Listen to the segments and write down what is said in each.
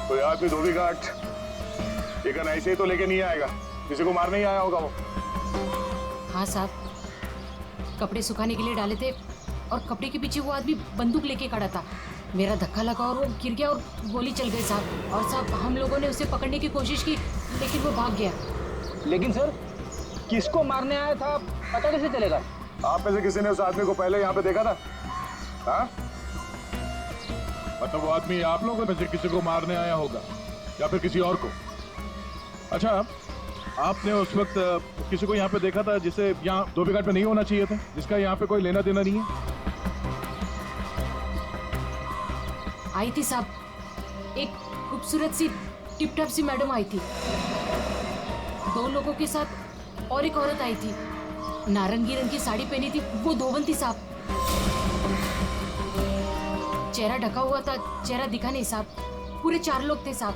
तो यार भी धोबी घाट लेकिन ऐसे ही तो लेके नहीं आएगा, किसी को मारने ही आया होगा वो। हाँ साहब, कपड़े सुखाने के लिए डाले थे और कपड़े के पीछे वो आदमी बंदूक लेके खड़ा था। मेरा धक्का लगा और वो गिर गया और गोली चल गई साहब। और साहब हम लोगों ने उसे पकड़ने की कोशिश की लेकिन वो भाग गया। लेकिन सर किसको मारने आया था पता कैसे चलेगा? आप में से किसी ने उस आदमी को पहले यहाँ पे देखा था? हाँ? मतलब वो आदमी आप लोगों में से किसी को मारने आया होगा या फिर किसी और को। अच्छा, आपने उस वक्त किसी को यहाँ पे देखा था जिसे यहाँ धोबी घाट पे नहीं होना चाहिए था, जिसका यहाँ पे कोई लेना देना नहीं है? आई थी साहब, एक खूबसूरत सी टिप टॉप सी मैडम आई थी, 2 लोगों के साथ और एक औरत आई थी, नारंगी रंग की साड़ी पहनी थी, वो धोबन थी साहब। चेहरा ढका हुआ था, चेहरा दिखा नहीं साहब। पूरे 4 लोग थे साहब।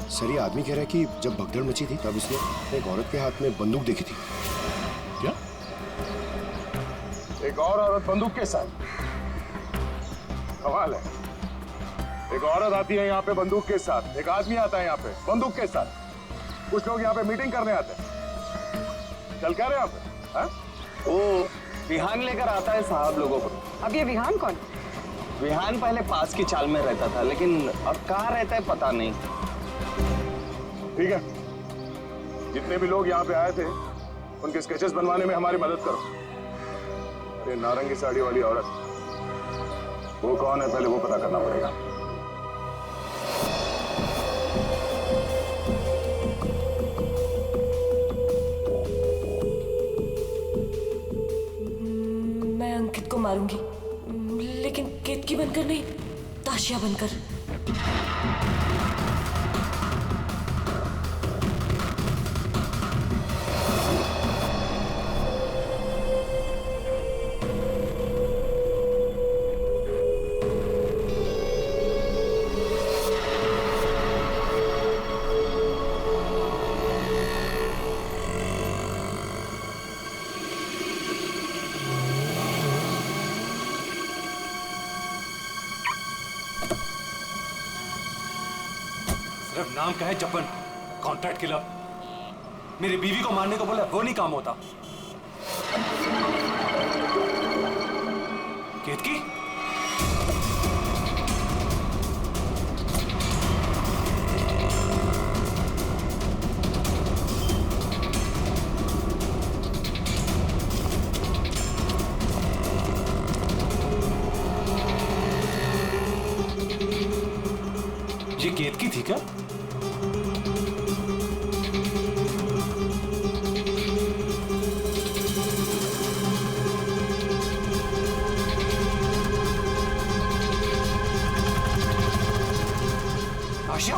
सर ये आदमी कह रहा है कि जब भगदड़ मची थी तब इसने एक औरत के हाथ में बंदूक देखी थी। क्या? एक और औरत बंदूक के साथ? कमाल है, एक औरत आती है यहाँ पे बंदूक के साथ, एक आदमी आता है यहाँ पे बंदूक के साथ। कुछ लोग यहाँ पे मीटिंग करने आते हैं, चल क्या रहे यहाँ पे? हाँ? वो विहान लेकर आता है साहब लोगों को। अब ये विहान कौन? विहान पहले पास की चाल में रहता था लेकिन अब कहाँ रहता है पता नहीं। ठीक है, जितने भी लोग यहाँ पे आए थे उनके स्केचेस बनवाने में हमारी मदद करो। अरे नारंगी साड़ी वाली औरत, वो कौन है पहले वो पता करना पड़ेगा। मैं अंकित को मारूंगी, लेकिन केतकी बनकर नहीं, ताशिया बनकर। सिर्फ नाम का है जपन, कॉन्ट्रैक्ट किलर। मेरी बीवी को मारने को बोला वो नहीं काम होता। केतकी, ये केतकी थी क्या? आशिया,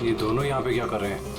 ये दोनों यहाँ पे क्या कर रहे हैं?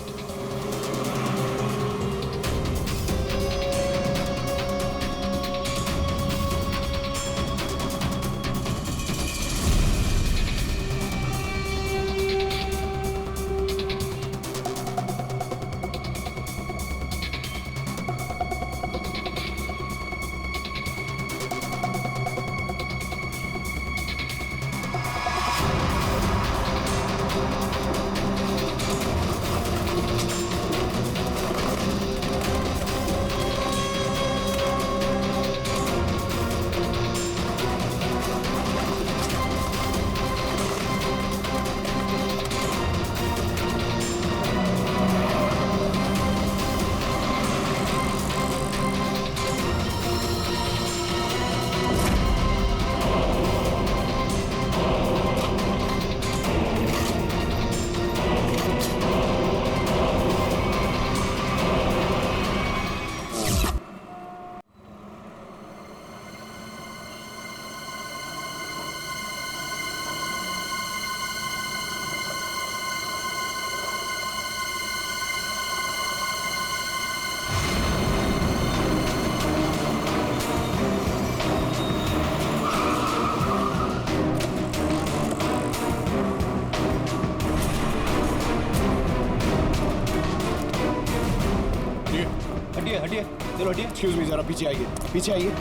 चलो हटिए। एक्सक्यूज मी, जरा पीछे आइए, पीछे आइए।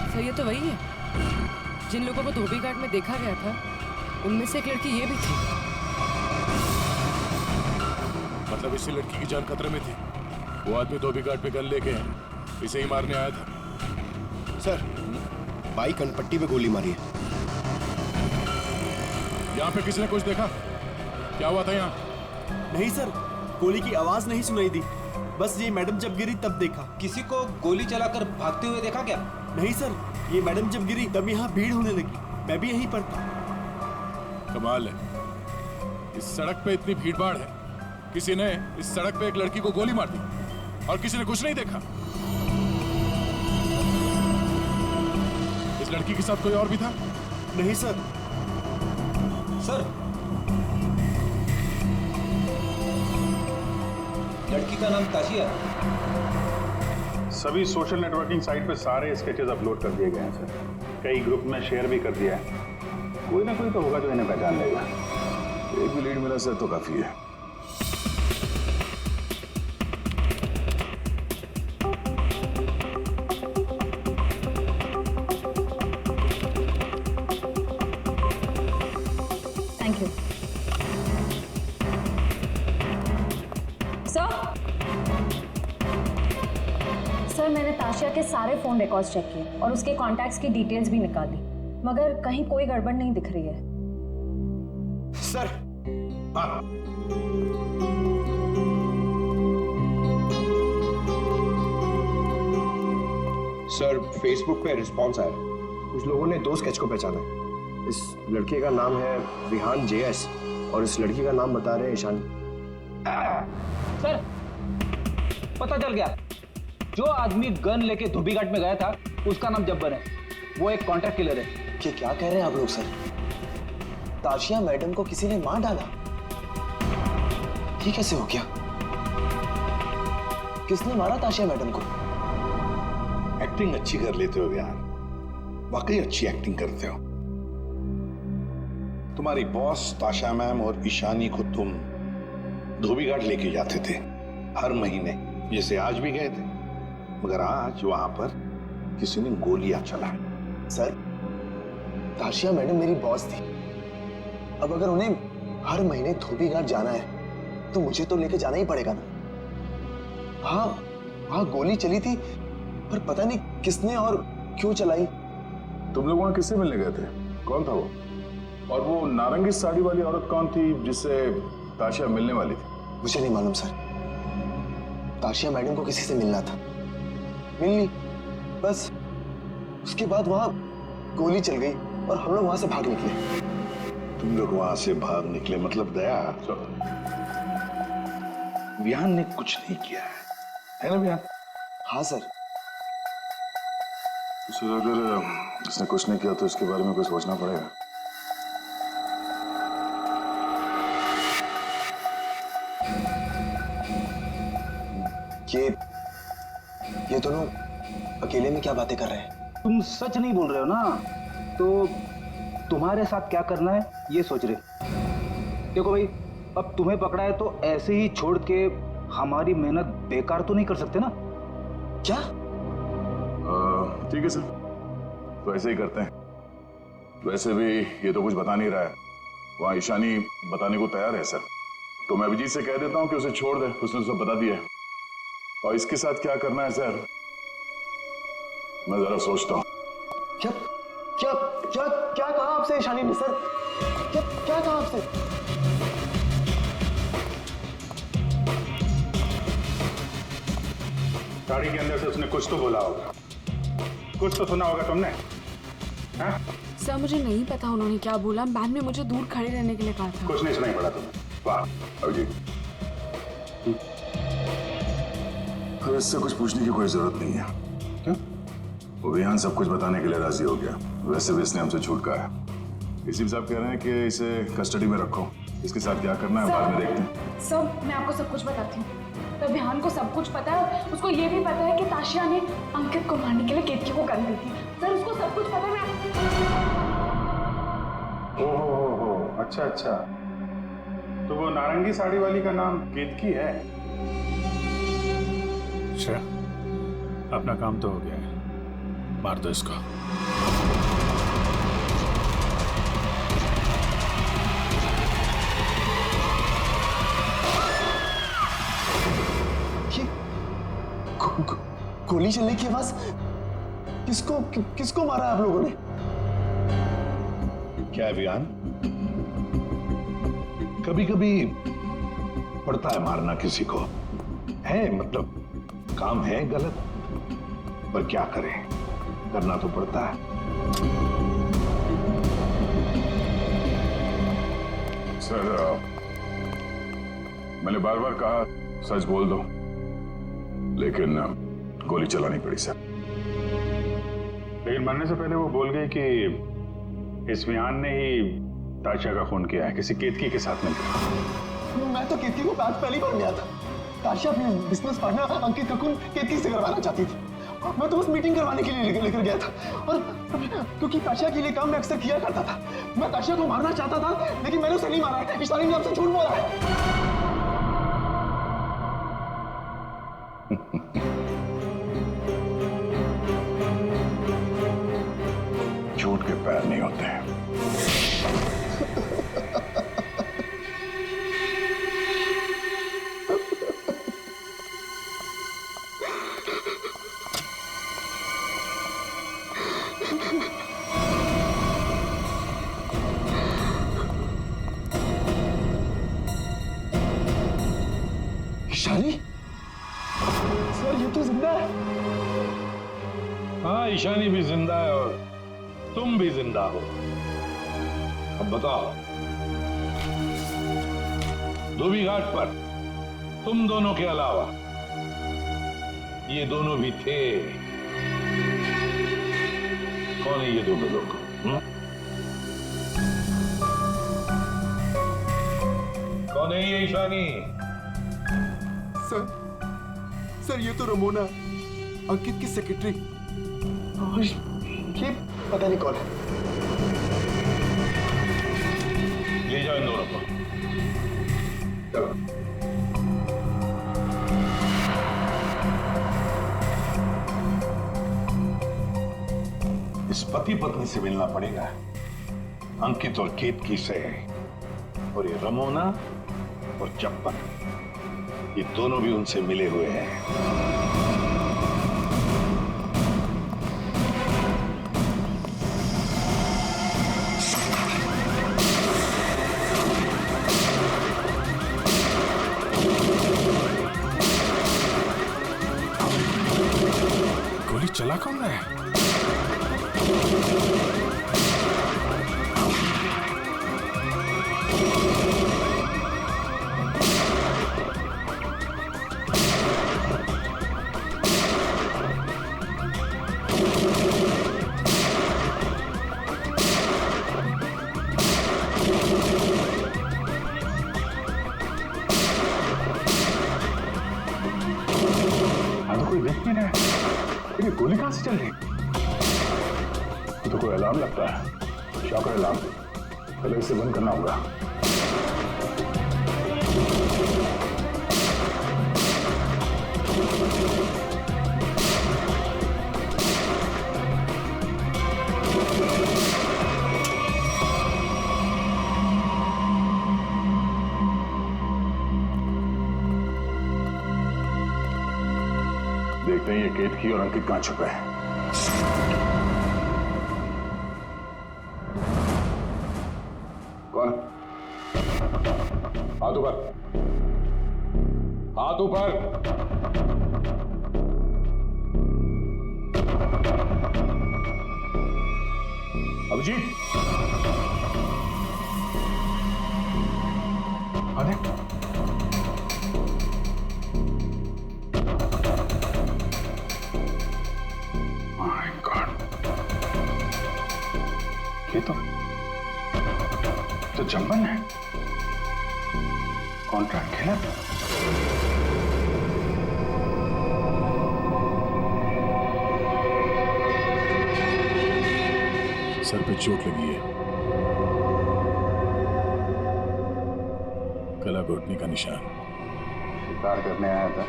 सर ये तो वही है जिन लोगों को धोबी घाट में देखा गया था, उनमें से एक लड़की ये भी थी। मतलब इसी लड़की की जान खतरे में थी। वो आदमी धोबी घाट पे गन लेके इसे ही मारने आया था। सर, बाइक अनपट्टी पे गोली मारी है। यहाँ पे किसी ने कुछ देखा? क्या हुआ था यहाँ? नहीं सर, गोली की आवाज नहीं सुनाई दी, बस ये मैडम जब गिरी तब देखा। किसी को गोली चलाकर भागते हुए देखा क्या? नहीं सर, ये मैडम जब गिरी तब यहाँ भीड़ होने लगी, मैं भी यहीं पर था। कमाल है, इस सड़क पे इतनी भीड़ भाड़ है, किसी ने इस सड़क पे एक लड़की को गोली मार दी और किसी ने कुछ नहीं देखा। इस लड़की के साथ कोई और भी था? नहीं सर। सर, लड़की का नाम ताशिया। सभी सोशल नेटवर्किंग साइट पे सारे स्केचेस अपलोड कर दिए गए हैं सर। कई ग्रुप में शेयर भी कर दिया है। कोई ना कोई तो होगा जो इन्हें पहचान लेगा। एक भी लीड मिला सर तो काफी है। थैंक यू सर, मैंने ताशिया के सारे फोन रिकॉर्ड्स चेक किए और उसके कॉन्टैक्ट्स की डिटेल्स भी निकाली, मगर कहीं कोई गड़बड़ नहीं दिख रही है। सर, हाँ, सर फेसबुक पे रिस्पॉन्स आया। कुछ लोगों ने 2 स्केच को पहचाना है। इस लड़के का नाम है विहान JS और इस लड़की का नाम बता रहे हैं ईशानी। सर, पता चल गया, जो आदमी गन लेके धोबी घाट में गया था उसका नाम जब्बर है। वो एक कॉन्ट्रैक्ट किलर है। कि क्या कह रहे हैं आप लोग सर? ताशिया मैडम को किसी ने मार डाला? ये कैसे हो गया? किसने मारा ताशिया मैडम को? एक्टिंग अच्छी कर लेते हो यार, वाकई अच्छी एक्टिंग करते हो। तुम्हारी बॉस ताशा मैम और ईशानी को तुम धोबी घाट लेके जाते थे हर महीने, जैसे आज भी गए थे, मगर आज वहां पर किसी ने गोलियां चलाई। सर, ताशिया मैडम मेरी बॉस थी। अब अगर उन्हें हर महीने धोबी घाट जाना है तो मुझे तो लेके जाना ही पड़ेगा ना। हाँ, वहां गोली चली थी, पर पता नहीं किसने और क्यों चलाई। तुम लोग वहां किससे मिलने गए थे? कौन था वो? और वो नारंगी साड़ी वाली औरत कौन थी जिससे ताशिया मिलने वाली थी? मुझे नहीं मालूम सर। ताशिया मैडम को किसी से मिलना था, मिल ली, बस उसके बाद वहां गोली चल गई और हम लोग वहां से भाग निकले। तुम लोग वहां से भाग निकले मतलब दया, विहान ने कुछ नहीं किया है ना विहान? हाँ सर। सर, अगर उसने कुछ नहीं किया तो इसके बारे में कुछ सोचना पड़ेगा। ये दोनों अकेले में क्या बातें कर रहे हैं? तुम सच नहीं बोल रहे हो ना, तो तुम्हारे साथ क्या करना है ये सोच रहे। देखो भाई, अब तुम्हें पकड़ा है तो ऐसे ही छोड़ के हमारी मेहनत बेकार तो नहीं कर सकते ना। क्या? ठीक है सर, तो ऐसे ही करते हैं। वैसे भी ये तो कुछ बता नहीं रहा है, वहाँ ईशानी बताने को तैयार है सर, तो मैं अभिजीत से कह देता हूँ कि उसे छोड़ दे, उसने सब बता दिया है। और इसके साथ क्या करना है सर, मैं जरा सोचता हूँ। क्या क्या क्या क्या कहा आपसे ईशानी ने सर? क्या क्या कहा आपसे? गाड़ी के अंदर से उसने कुछ तो बोला होगा, कुछ तो सुना होगा तुमने। हाँ? सर, मुझे नहीं पता उन्होंने क्या बोला। मैम ने मुझे दूर खड़े रहने के लिए कहा था। कुछ नहीं सुनाई पड़ा तुम्हें? वाह अभिजीत, अब इससे कुछ पूछने की कोई जरूरत नहीं है। क्यों? वो विहान सब कुछ बताने के लिए राजी हो गया। वैसे भी इसने हमसे छूट कहा है। इसी साहब कह रहे हैं कि इसे कस्टडी में रखो, इसके साथ क्या करना है बाद में देखते हैं। सर, मैं आपको सब कुछ बताती हूँ। तब विहान को सब कुछ पता है। उसको ये भी पता है कि ताशिया ने अंकित को मारने के लिए केतकी को गन दी थी। सर उसको सब कुछ पता है। ओहो, अच्छा अच्छा, तो वो नारंगी साड़ी वाली का नाम केतकी है। अच्छा, अपना काम तो हो गया है, मार दो इसको। गोली चलने की आवाज, किसको मारा आप लोगों ने? क्या विहान, कभी कभी पड़ता है मारना किसी को, है मतलब काम है गलत, पर क्या करें, करना तो पड़ता है। सर, मैंने बार बार कहा सच बोल दो, लेकिन गोली चलानी पड़ी सर। लेकिन मरने से पहले वो बोल गई कि इस विहान ने ही ताशिया का खून किया है, किसी केतकी के साथ मिलकर। मैं तो केतकी को बात पहली बार मिला था। ताशिया अपने बिजनेस पार्टनर अंकित का खून केतकी से करवाना चाहती थी। मैं तो बस मीटिंग करवाने के लिए लेकर गया था, और क्योंकि ताशिया के लिए काम मैं अक्सर किया करता था। मैं ताशिया को मारना चाहता था, लेकिन मैंने उसे नहीं मारा। इशानी ने आपसे झूठ बोला है। झूठ के पैर नहीं होते हैं। ईशानी, सर ये तो जिंदा है। हाँ, ईशानी भी जिंदा है और तुम भी जिंदा हो। अब बताओ, धोबी घाट पर तुम दोनों के अलावा ये दोनों भी थे। कौन है ये दोनों लोग? कौन है ये ईशानी? सर ये तो रमोना, अंकित की सेक्रेटरी। ये पता नहीं कौन है। ले जाओ इन दोनों को। चलो। इस पति पत्नी से मिलना पड़ेगा, अंकित और केतकी से। और ये रमोना और चप्पन, ये दोनों भी उनसे मिले हुए हैं। गोली चला कौन है? कोई देख नहीं रहा है। ये गोली कहां से चल रही? तो कोई अलार्म लगता है, शॉकर अलार्म। पहले इसे बंद करना होगा। देखते हैं ये केतकी और अंकित कहां छुपे हैं। कौन? हाथ ऊपर, हाथ ऊपर। अभिजीत, अरे ये तो चंपन है। कॉन्ट्रैक्ट खेला था। सर पे चोट लगी है, गला घोटने का निशान। शिकार करने आया था,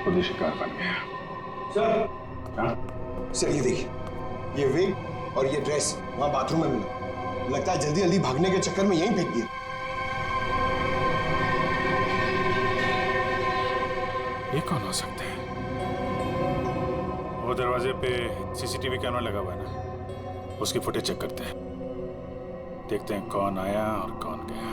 खुद ही शिकार बन गया। सर, हाँ? सर ये देखिए, ये विग और ये ड्रेस वहां बाथरूम में मिला। लगता है जल्दी जल्दी भागने के चक्कर में यहीं फेंक दिया। ये कौन हो सकते हैं? वो दरवाजे पे सीसीटीवी कैमरा लगा हुआ है ना, उसकी फुटेज चेक करते हैं, देखते हैं कौन आया और कौन गया।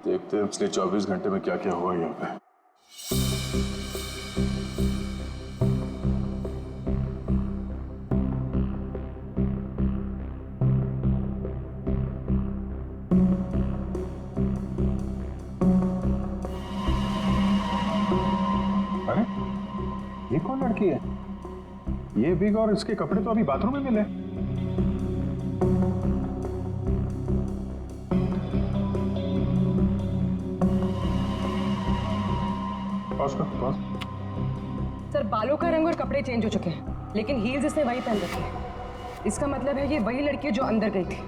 देखते हैं पिछले 24 घंटे में क्या क्या हुआ यहाँ पे। अरे ये कौन लड़की है? ये विग और इसके कपड़े तो अभी बाथरूम में मिले। सर बालों का रंग और कपड़े चेंज हो चुके हैं, लेकिन हील्स इसने वही पहन रखी है। इसका मतलब है ये वही लड़की है जो अंदर गई थी।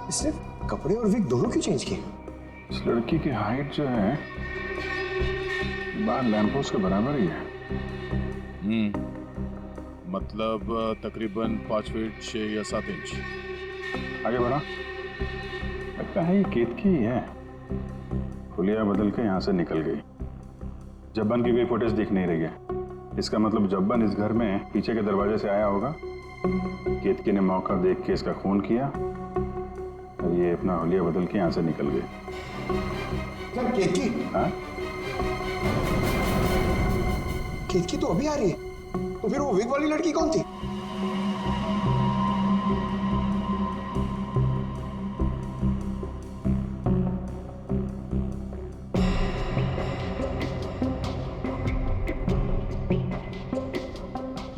इसने कपड़े और विग दोनों क्यों चेंज किए? इस लड़की की हाइट जो है बाहर लैंपपोस्ट के बराबर ही है। मतलब तकरीबन 5 फीट 6 या 7 इंच। आगे बढ़ा, लगता है ये केतकी ही है। हुलिया बदल के यहाँ से निकल गई। जब्बन की कोई फुटेज दिख नहीं रही है। इसका मतलब जब्बन इस घर में पीछे के दरवाजे से आया होगा। केतकी ने मौका देख के इसका खून किया और ये अपना हुलिया बदल के यहाँ से निकल गए। सर केतकी? हाँ? केतकी तो अभी आ रही है, तो फिर वो विग वाली लड़की कौन थी?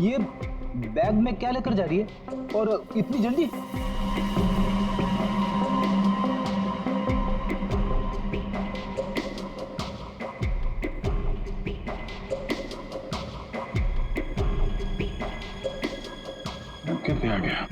ये बैग में क्या लेकर जा रही है और इतनी जल्दी? कैसे आ गया?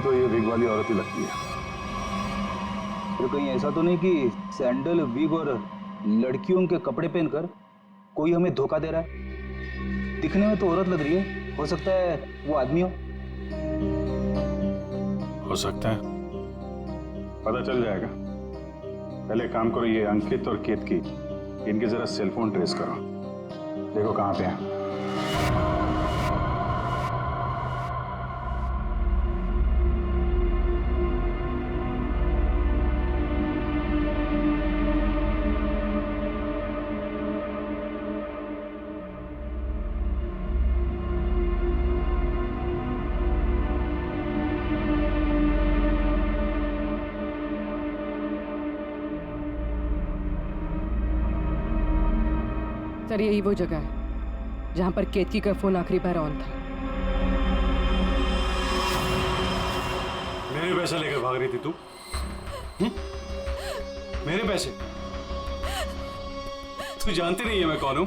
तो ये विग वाली औरत ही लगती है। तो कहीं ऐसा तो नहीं कि सैंडल, विग और लड़कियों के कपड़े पहनकर कोई हमें धोखा दे रहा है? दिखने में तो औरत लग रही है, हो सकता है वो आदमी हो सकता है, पता चल जाएगा। पहले काम करो, ये अंकित और केतकी, इनके जरा सेलफोन ट्रेस करो, देखो कहाँ पे हैं। सर यही वो जगह है जहां पर केतकी का फोन आखिरी बार ऑन था। मेरे पैसे लेकर भाग रही थी तू? मेरे पैसे? तू जानती नहीं है मैं कौन हूं?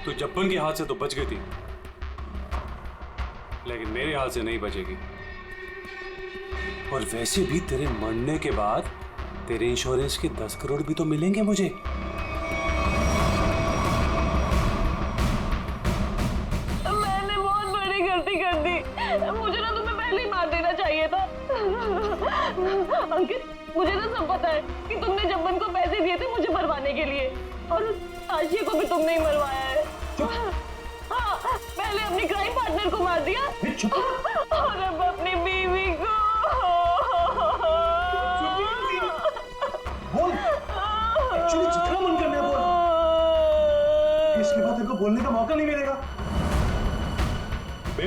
तू जब्बन के हाथ से तो बच गई थी, लेकिन मेरे हाथ से नहीं बचेगी। और वैसे भी तेरे मरने के बाद तेरे इंश्योरेंस के 10 करोड़ भी तो मिलेंगे मुझे। मैंने बहुत बड़ी गलती कर दी, मुझे ना तुम्हें पहले ही मार देना चाहिए था। अंकित, मुझे ना सब पता है कि तुमने जब्बन को पैसे दिए थे मुझे मरवाने के लिए, और उस आशिया को भी तुमने ही मरवाया है। हाँ, पहले अपनी क्राइम पार्टनर को मार दिया और अब अपनी बीवी को।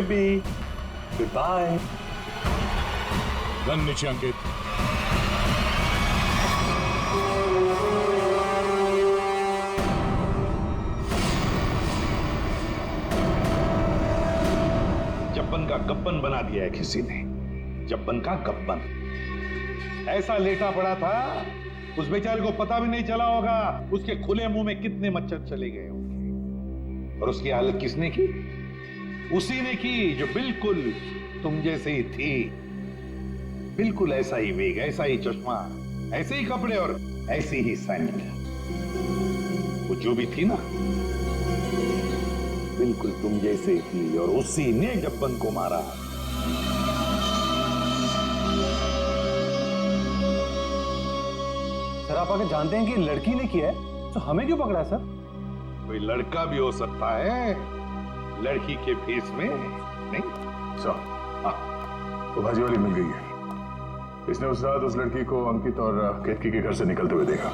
Baby, good bye. गन नीचे अंकित। जब्बन का गब्बन बना दिया है किसी ने, जब्बन का गब्बन। ऐसा लेटा पड़ा था, उस बेचारे को पता भी नहीं चला होगा उसके खुले मुंह में कितने मच्छर चले गए होंगे। और उसकी हालत किसने की? उसी ने की जो बिल्कुल तुम जैसे ही थी, बिल्कुल ऐसा ही वेग, ऐसा ही चश्मा, ऐसे ही कपड़े और ऐसी ही सैंडल। वो जो भी थी ना, बिल्कुल तुम जैसे थी, और उसी ने जब्बन को मारा। सर आप आगे जानते हैं कि लड़की ने किया है, तो हमें क्यों पकड़ा है सर? कोई लड़का भी हो सकता है लड़की के फेस में, नहीं? तो भाजी वाली मिल गई है। इसने उस रात उस लड़की को अंकित और केतकी के घर से निकलते हुए देखा।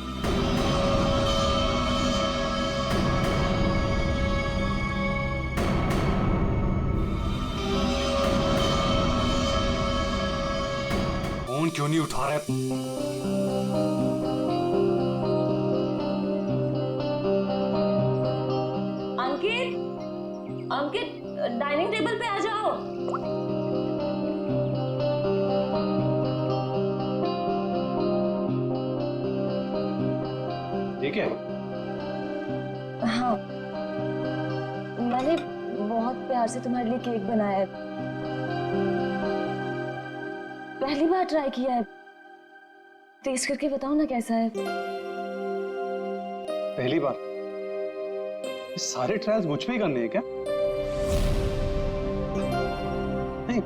फोन क्यों नहीं उठा रहे? अंकित, डाइनिंग टेबल पे आ जाओ। ठीक है। हाँ, मैंने बहुत प्यार से तुम्हारे लिए केक बनाया है। पहली बार ट्राई किया है, टेस्ट करके बताओ ना कैसा है। पहली बार? सारे ट्रायल्स मुझ पे ही करने हैं क्या? नहीं,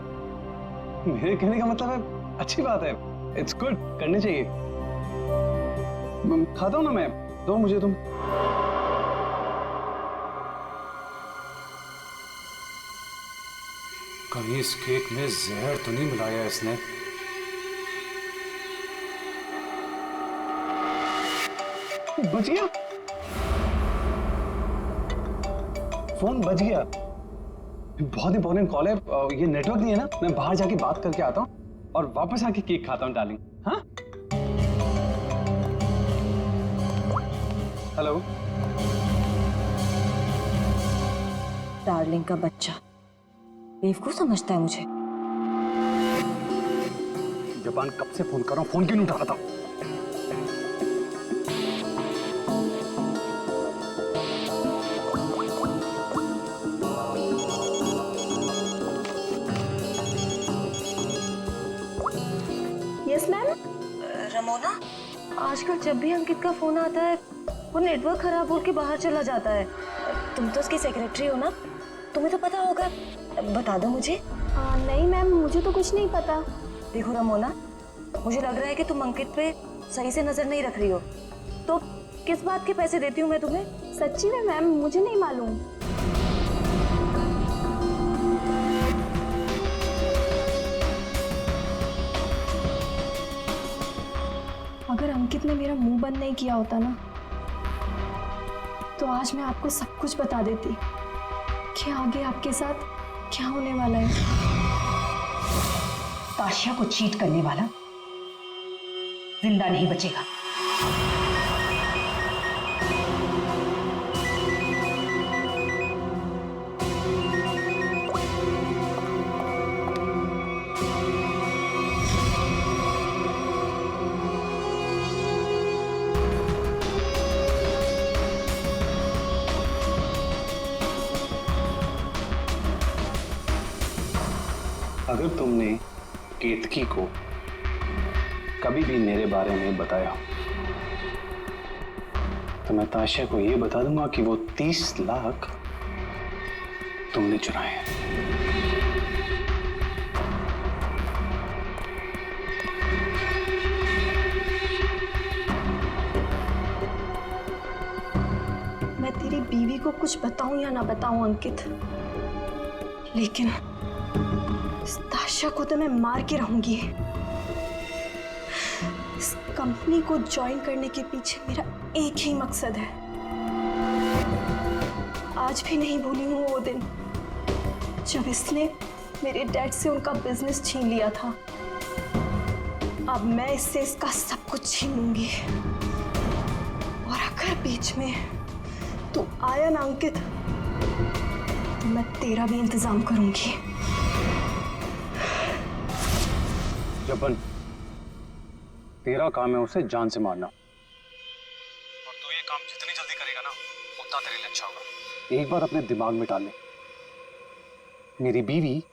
मेरे कहने का मतलब है अच्छी बात है, इट्स गुड, करनी चाहिए। खाता हूं ना मैं, दो मुझे तुम। कहीं इस केक में जहर तो नहीं मिलाया इसने? बच गया, फोन बच गया। बहुत इंपॉर्टेंट कॉल है, ये नेटवर्क नहीं है ना, मैं बाहर जाके बात करके आता हूँ और वापस आके केक खाता हूँ डार्लिंग। हाँ, हेलो। डार्लिंग का बच्चा बेवकूफ समझता है मुझे। जबान कब से फोन कर रहा हूँ, फोन क्यों नहीं उठा रहा था? Yes ma'am. रमोना, आजकल जब भी अंकित का फोन आता है वो नेटवर्क खराब बोल के बाहर चला जाता है। तुम तो उसकी सेक्रेटरी हो ना, तुम्हें तो पता होगा, बता दो मुझे। नहीं मैम, मुझे तो कुछ नहीं पता। देखो रमोना, मुझे लग रहा है कि तुम अंकित पे सही से नजर नहीं रख रही हो। तो किस बात के पैसे देती हूँ मैं तुम्हें? सच्ची में मैम, मुझे नहीं मालूम। अगर अंकित ने मेरा मुंह बंद नहीं किया होता ना, तो आज मैं आपको सब कुछ बता देती कि आगे आपके साथ क्या होने वाला है। ताशिया को चीट करने वाला जिंदा नहीं बचेगा। अगर तुमने केतकी को कभी भी मेरे बारे में बताया तो मैं ताशिया को यह बता दूंगा कि वो 30 लाख तुमने चुराए हैं। मैं तेरी बीवी को कुछ बताऊं या ना बताऊं अंकित, लेकिन ताशिया को तो मैं मार के रहूंगी। इस कंपनी को ज्वाइन करने के पीछे मेरा एक ही मकसद है। आज भी नहीं भूली हूँ वो दिन जब इसने मेरे डैड से उनका बिजनेस छीन लिया था, अब मैं इससे इसका सब कुछ छीन लूंगी। और अगर बीच में तू आया ना अंकित, तो मैं तेरा भी इंतजाम करूंगी। जबन, तेरा काम है उसे जान से मारना, और तू ये काम जितनी जल्दी करेगा ना उतना तेरे लिए अच्छा होगा। एक बार अपने दिमाग में डाल ले, मेरी बीवी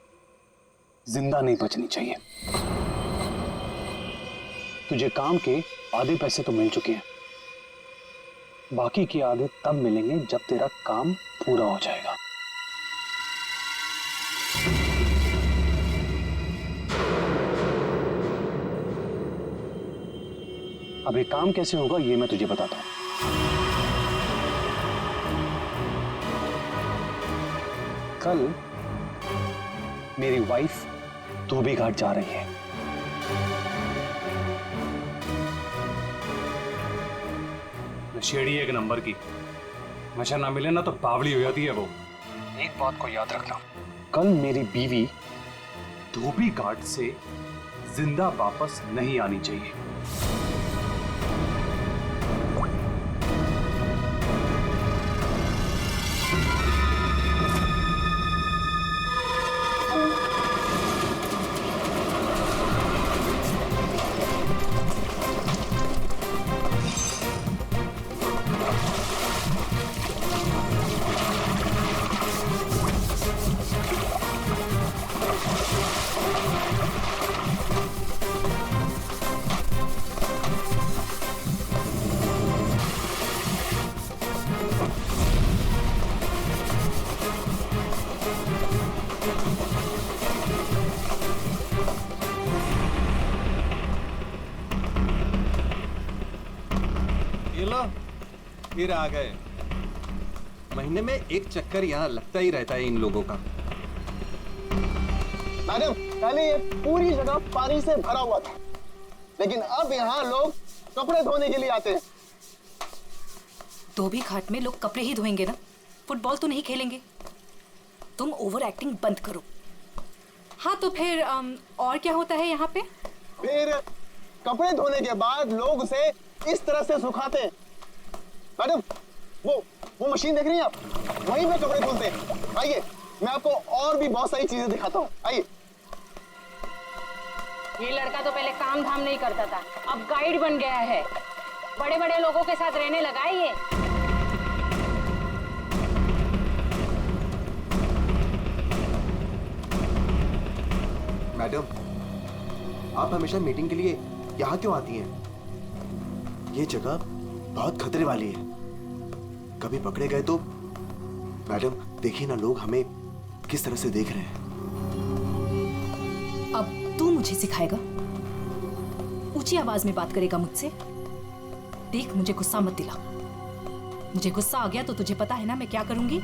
जिंदा नहीं बचनी चाहिए। तुझे काम के आधे पैसे तो मिल चुके हैं, बाकी के आधे तब मिलेंगे जब तेरा काम पूरा हो जाएगा। अब ये काम कैसे होगा ये मैं तुझे बताता हूं। कल मेरी वाइफ धोबी घाट जा रही है। नशेड़ी एक नंबर की, नशा ना मिले ना तो बावली हो जाती है वो। एक बात को याद रखना, कल मेरी बीवी धोबी घाट से जिंदा वापस नहीं आनी चाहिए। फिर आ गए। महीने में एक चक्कर यहाँ लगता ही रहता है इन लोगों का। मैडम, पहले ये पूरी जगह पानी से भरा हुआ था, लेकिन अब यहाँ लोग कपड़े धोने के लिए आते हैं। धोबी घाट में लोग कपड़े ही धोएंगे ना, फुटबॉल तो नहीं खेलेंगे। तुम ओवर एक्टिंग बंद करो। हाँ तो फिर और क्या होता है यहाँ पे? फिर कपड़े धोने के बाद लोग उसे इस तरह से सुखाते हैं। मैडम, वो मशीन देख रही हैं आप? वहीं पे कपड़े धुलते हैं। आइए, मैं आपको और भी बहुत सारी चीजें दिखाता हूँ। आइए। ये लड़का तो पहले काम धाम नहीं करता था, अब गाइड बन गया है। बड़े बड़े लोगों के साथ रहने लगा है ये। मैडम, आप हमेशा मीटिंग के लिए यहाँ क्यों आती हैं? ये जगह बहुत खतरे वाली है, कभी पकड़े गए तो। मैडम देखिए ना, लोग हमें किस तरह से देख रहे हैं। अब तू मुझे सिखाएगा? ऊंची आवाज में बात करेगा मुझसे? देख, मुझे गुस्सा मत दिला। मुझे गुस्सा आ गया तो तुझे पता है ना मैं क्या करूंगी।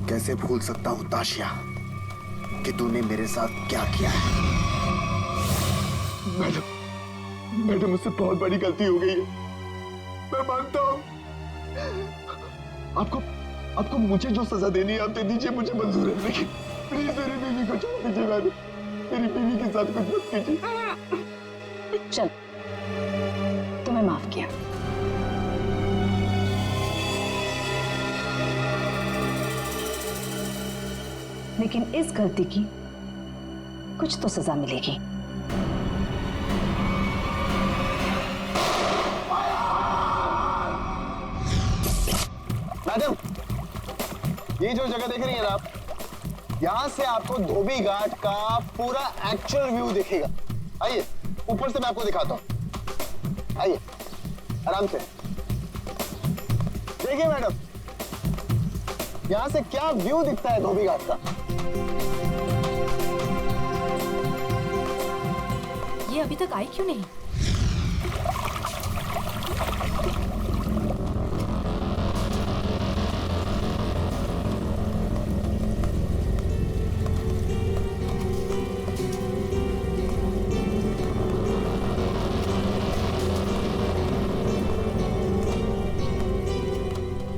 कैसे भूल सकता हूं ताशिया कि तूने मेरे साथ क्या किया है। मैडम, मुझसे बहुत बड़ी गलती हो गई है, मैं मानता हूं। आपको मुझे जो सजा देनी है आप दे दीजिए, मुझे मंजूर है, लेकिन प्लीज मेरी बीवी को छोड़ दीजिए। मैडम, मेरी बीवी के साथ कुछ मत कीजिए। चल, तुम्हें माफ किया। लेकिन इस गलती की कुछ तो सजा मिलेगी। मैडम, ये जो जगह देख रही हैं ना आप, यहाँ से आपको धोबी घाट का पूरा एक्चुअल व्यू दिखेगा। आइए, ऊपर से मैं आपको दिखाता हूँ। आइए, आराम से देखिए मैडम, यहाँ से क्या व्यू दिखता है धोबी घाट का। ये अभी तक आई क्यों नहीं?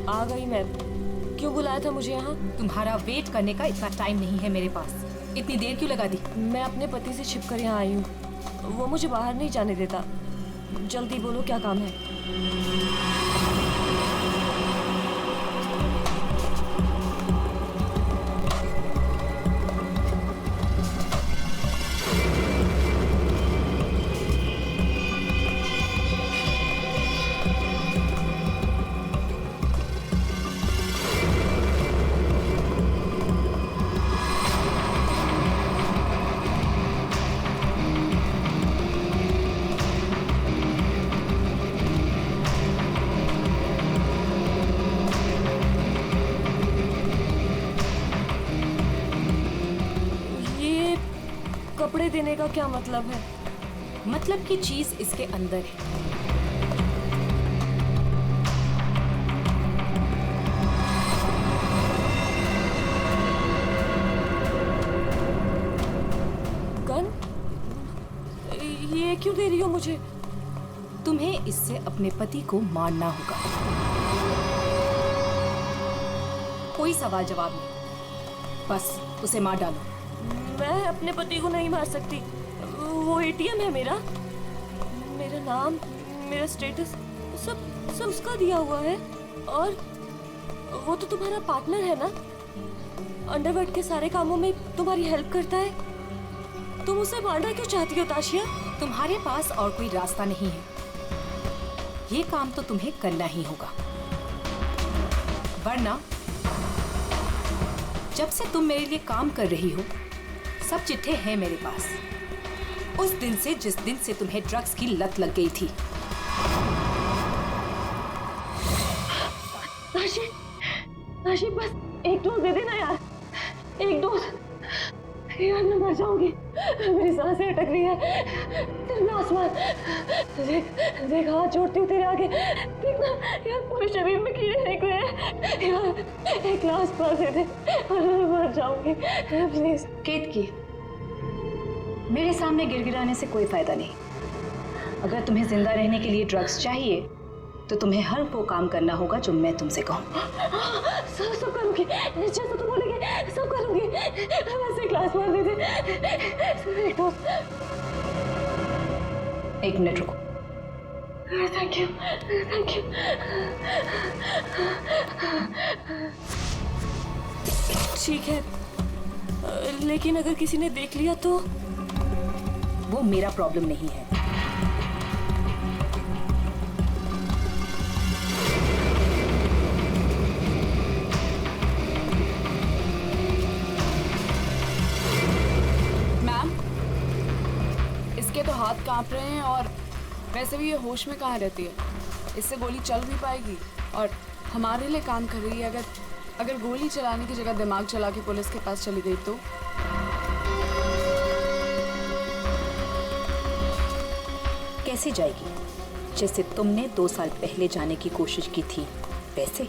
आ गई मैं। क्यों बुलाया था मुझे यहाँ? तुम्हारा वेट करने का इतना टाइम नहीं है मेरे पास। इतनी देर क्यों लगा दी? मैं अपने पति से छिपकर यहाँ आई हूँ। वो मुझे बाहर नहीं जाने देता। जल्दी बोलो क्या काम है? कपड़े देने का क्या मतलब है? मतलब की चीज इसके अंदर है। गन? ये क्यों दे रही हो मुझे? तुम्हें इससे अपने पति को मारना होगा। कोई सवाल जवाब नहीं, बस उसे मार डालो। मैं अपने पति को नहीं मार सकती। वो एटीएम है मेरा। मेरा नाम, मेरा स्टेटस सब उसका दिया हुआ है। और वो तो तुम्हारा पार्टनर है ना, अंडरवर्ल्ड के सारे कामों में तुम्हारी हेल्प करता है। तुम उसे मारना क्यों चाहती हो ताशिया? तुम्हारे पास और कोई रास्ता नहीं है। ये काम तो तुम्हें करना ही होगा, वरना जब से तुम मेरे लिए काम कर रही हो सब चिट्ठे हैं मेरे पास, उस दिन से जिस दिन से तुम्हें ड्रग्स की लत लग गई थी। ताशी बस एक डोज दे देना यार, एक डोज। यार मैं मर जाऊंगी, मेरी सांसें अटक रही है। तेरे आसमान देख हाथ जोड़ती हूँ तेरे आगे। देखना यार पूरे शरीर में कीड़े निकले हैं। यार एक ग्लास पास दे दे और मैं मर जाऊंगी प्लीज। केतकी, मेरे सामने गिड़गिड़ाने से कोई फायदा नहीं। अगर तुम्हें जिंदा रहने के लिए ड्रग्स चाहिए तो तुम्हें हर वो काम करना होगा जो मैं तुमसे कहूँ। सब करूंगी, जैसा तुम बोलेगे सब करूंगी। बस एक ग्लास पानी दे दे। एक मिनट रुको। Thank you, thank you. ठीक है, लेकिन अगर किसी ने देख लिया तो? वो मेरा प्रॉब्लम नहीं है। मैम, इसके तो हाथ कांप रहे हैं और वैसे भी ये होश में कहाँ रहती है। इससे गोली चल भी पाएगी और हमारे लिए काम कर रही है। अगर गोली चलाने की जगह दिमाग चला के पुलिस के पास चली गई तो? कैसे जाएगी? जैसे तुमने 2 साल पहले जाने की कोशिश की थी वैसे।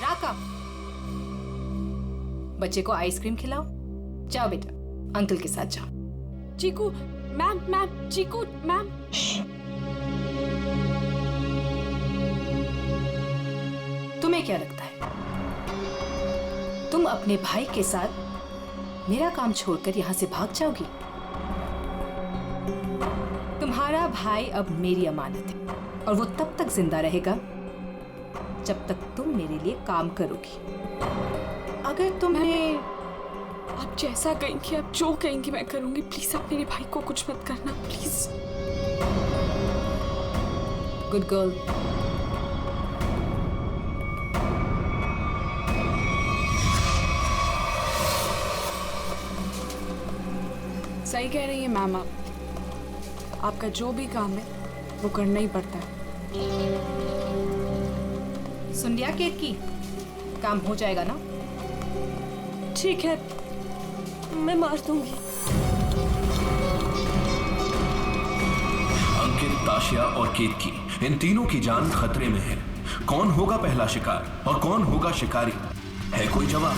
राका, बच्चे को आइसक्रीम खिलाओ। जाओ बेटा, अंकल के साथ जाओ। चीकू मैम, चीकू मैम। तुम्हें क्या लगता है तुम अपने भाई के साथ मेरा काम छोड़कर यहां से भाग जाओगी? तुम्हारा भाई अब मेरी अमानत है और वो तब तक जिंदा रहेगा जब तक तुम मेरे लिए काम करोगी। अगर तुम्हें आप जैसा कहेंगी, आप जो कहेंगी मैं करूंगी। प्लीज आप मेरे भाई को कुछ मत करना प्लीज। Good girl. सही कह रही है मैम आप। आपका जो भी काम है वो करना ही पड़ता है। सुन लिया केतकी, काम हो जाएगा ना? ठीक है, मैं मार दूंगी। अंकित, ताशिया और केतकी, इन तीनों की जान खतरे में है। कौन होगा पहला शिकार और कौन होगा शिकारी? है कोई जवाब?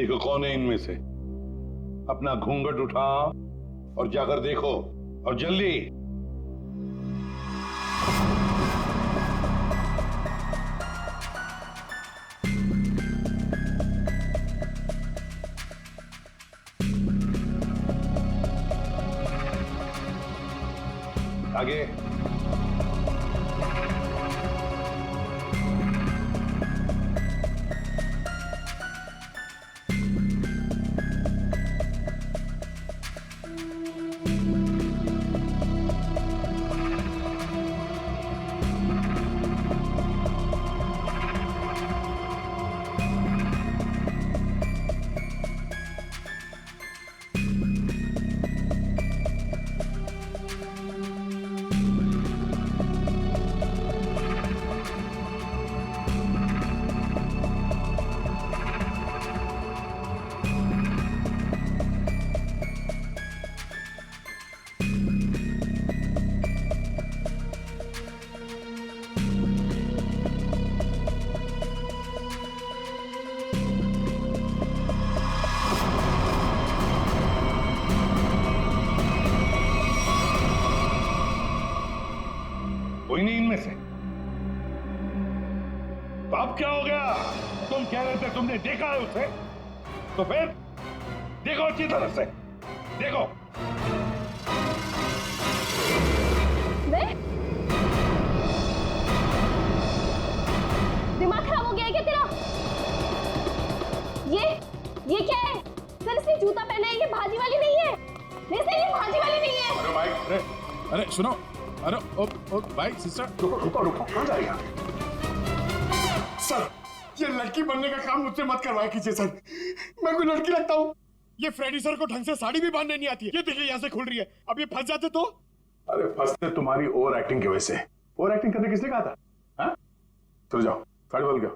देखो कौन है इनमें से। अपना घूंघट उठाओ और जाकर देखो, और जल्दी। आगे। कोई नहीं इनमें से। तो अब क्या हो गया? तुम कह रहे थे तुमने देखा है उसे, तो फिर देखो अच्छी तरह से देखो। दिमाग खराब हो गया है क्या तेरा? ये क्या है? सर इसने जूता पहना है, ये भाजी वाली नहीं है। नहीं सर, ये भाजी वाली नहीं है। अरे भाई, अरे सुनो, अरे ओ भाई सिस्टर, रुको, कहाँ जा रही है? सर, ये लड़की बनने का काम मुझसे मत करवाया कीजिए सर। मैं कोई लड़की लगता हूँ? ये फ्रेडी सर को ढंग से साड़ी भी बांधने नहीं आती है। ये देखिए यहाँ से खुल रही है। अब ये फंस जाते तो? अरे फंसते तुम्हारी ओवर एक्टिंग की वजह से। ओवर एक्टिंग करने किसने कहा था? हाँ? चलो जाओ, साड़ी बोल गया।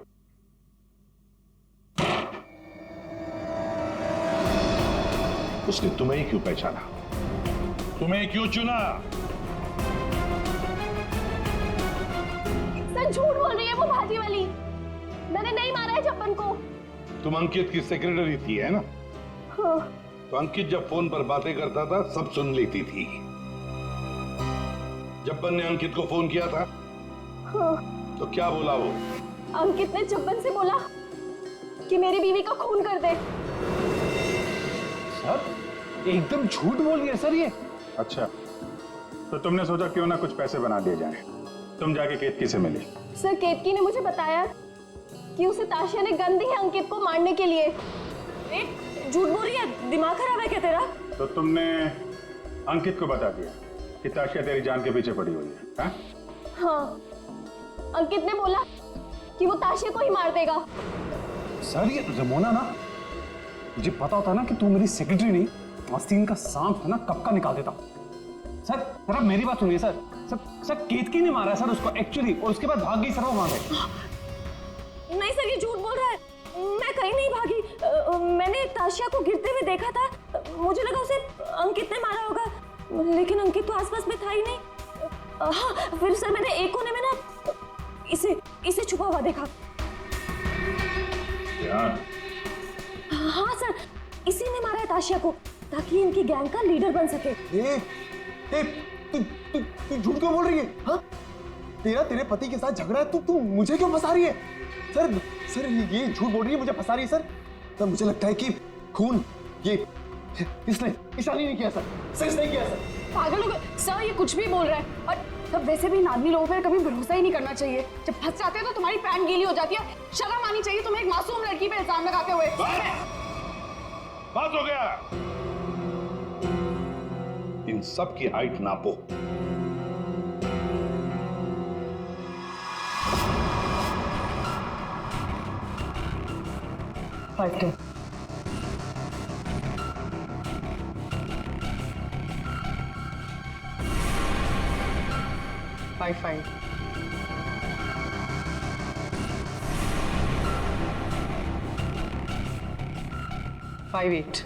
उसने तुम्हें ही क्यों पहचाना? तुम्हें क्यों चुना? सर झूठ बोल रही है वो भाजी वाली। मैंने नहीं मारा है जब्बन को। तुम अंकित की सेक्रेटरी थी, है ना? हाँ। तो अंकित जब फोन पर बातें करता था सब सुन लेती थी। जब्बन ने अंकित को फोन किया था? हाँ। तो क्या बोला वो? अंकित ने जब्बन से बोला कि मेरी बीवी का खून कर दे। सर एकदम झूठ बोल रही है सर ये। अच्छा, तो तुमने सोचा क्यों ना कुछ पैसे बना दिए जाएं। तुम जाके केतकी से मिली? सर केतकी ने मुझे बताया कि उसे ताशिया ने गन दी है अंकित को मारने के लिए। झूठ बोल रही है, दिमाग खराब है क्या तेरा? तो तुमने अंकित को बता दिया कि ताशिया तेरी जान के पीछे पड़ी हुई है? हाँ? हाँ, अंकित ने बोला कि वो ताशिया को ही मार देगा। सर ये रमोना ना, मुझे पता होता ना कि तू मेरी सेक्रेटरी नहीं, आस्तीन का सांप है ना, कब का निकाल देता। सर जरा मेरी बात सुनिए सर। सर केतकी ने मारा है सर उसको एक्चुअली, और उसके बाद भाग गई सर वो वहां से। नहीं सर, ये झूठ बोल रहा है। मैं कहीं नहीं भागी। मैंने ताशिया को गिरते हुए देखा था। मुझे लगा उसे अंकित ने मारा होगा, लेकिन अंकित तो आसपास में था ही नहीं। हाँ, फिर सर मैंने एक कोने में ना इसे छुपा हुआ देखा। हाँ सर, इसी ने मारा है ताशिया को ताकि इनकी गैंग का लीडर बन सके। तू झूठ क्यों बोल रही है? हाँ? तेरे पति के साथ झगड़ा है, तू मुझे क्यों फंसा रही है? सर ये झूठ बोल रही है, मुझे फंसा रही है सर। तब मुझे लगता है कि खून ये इसने ईशानी ने किया सर इसने किया सर। पागल हो गए सर, ये कुछ भी बोल रहा है। और तब वैसे भी इन आदमी लोगों पर कभी भरोसा ही नहीं करना चाहिए। जब फंस जाते हैं तो तुम्हारी पैंट गीली हो जाती है। शर्म आनी चाहिए तुम्हें एक मासूम लड़की पे इल्जाम लगाते हुए। बात हो गया। इन सब की हाइट नापो। फाइव 5 5 8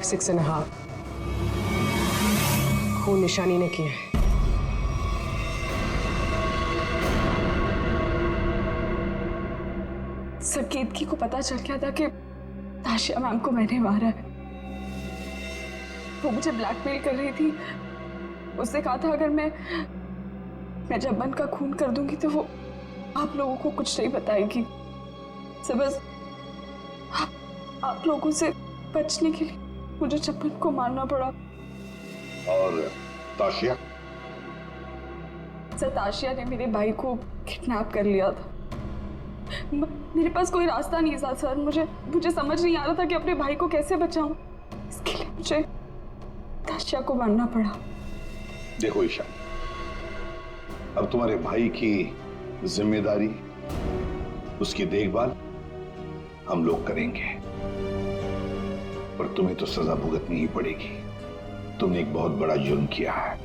6.5 खून निशानी ने किया है। सर केतकी को पता चल गया था कि ताशिया मैम को मैंने मारा है। वो मुझे ब्लैकमेल कर रही थी। उसने कहा था अगर मैं जब्बन का खून कर दूंगी तो वो आप लोगों को कुछ नहीं बताएगी। सर बस आप लोगों से बचने के लिए मुझे जब्बन को मारना पड़ा। और ताशिया? सर ताशिया ने मेरे भाई को किडनैप कर लिया था। मेरे पास कोई रास्ता नहीं था सर। मुझे समझ नहीं आ रहा था कि अपने भाई को कैसे बचाऊं। इसके लिए मुझे ताशिया को मारना पड़ा। देखो ईशा, अब तुम्हारे भाई की जिम्मेदारी, उसकी देखभाल हम लोग करेंगे, पर तुम्हें तो सजा भुगतनी ही पड़ेगी। तुमने एक बहुत बड़ा जुर्म किया है।